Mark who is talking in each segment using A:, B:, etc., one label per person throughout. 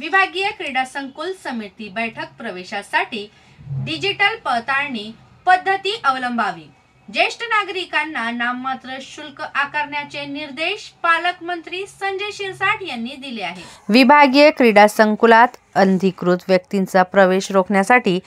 A: विभागीय क्रीडा संकुल समिती बैठक प्रवेशासाठी डिजिटल पडताळणी पद्धती अवलंबावी। ज्येष्ठ नागरिकांना नाममात्र शुल्क आकारण्याचे निर्देश पालकमंत्री संजय शिरसाट यांनी दिले आहेत।
B: विभागीय क्रीडा संकुलात अनधिकृत व्यक्तींचा प्रवेश रोखण्यासाठी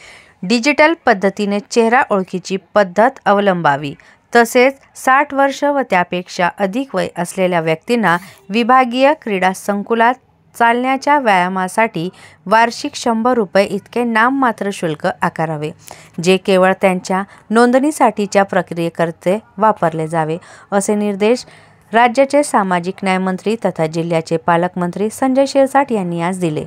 B: डिजिटल पद्धतीने चेहरा ओळखीची पद्धत अवलंबावी। तसेच 60 वर्ष व त्यापेक्षा अधिक वय असलेल्या व्यक्तींना विभागीय क्रीडा संकुलात चालण्याच्या व्यायामासाठी वार्षिक 100 रुपये इतके नाममात्र शुल्क आकारावे, जे केवळ त्यांच्या नोंदणीसाठीच्या प्रक्रियेकरते वापरले जावे, असे निर्देश राज्याचे सामाजिक न्याय मंत्री तथा जिल्ह्याचे पालकमंत्री संजय शिरसाट यांनी आज दिले।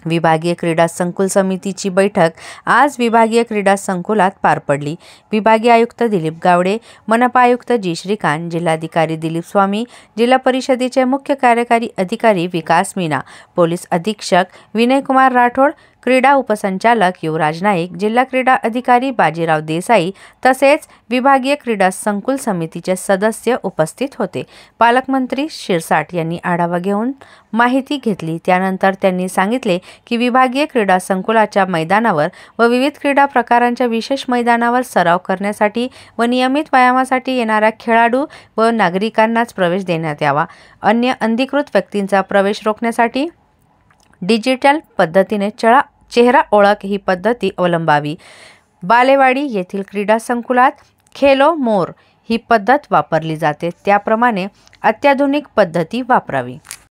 B: विभागीय क्रीडा संकुल समितीची बैठक आज विभागीय क्रीडा संकुलात पार पडली। विभागीय आयुक्त दिलीप गावडे, मनपा आयुक्त जी श्रीकांत, जिल्हाधिकारी दिलीप स्वामी, जिल्हा परिषदेचे मुख्य कार्यकारी अधिकारी विकास मीना, पोलीस अधीक्षक विनयकुमार राठोड, क्रीडा उपसंचालक युवराज नाईक, जिल्हा क्रीडा अधिकारी बाजीराव देसाई तसेच विभागीय क्रीडा संकुल समितीचे सदस्य उपस्थित होते। पालकमंत्री शिरसाट यांनी आढावा घेऊन माहिती घेतली। त्यानंतर त्यांनी सांगितले की विभागीय क्रीडा संकुलाच्या मैदानावर व विविध क्रीडा प्रकारांच्या विशेष मैदानावर सराव करण्यासाठी व नियमित व्यायामासाठी येणाऱ्या खेळाडू व नागरिकांनाच प्रवेश देण्यात यावा। अन्य अनधिकृत व्यक्तींचा प्रवेश रोखण्यासाठी डिजिटल पद्धतीने चेहरा ओळख ही पद्धती अवलंबावी। बालेवाडी येथील क्रीडा संकुलात खेलो मोर ही पद्धत वापरली जाते, त्याप्रमाणे अत्याधुनिक पद्धती वापरावी।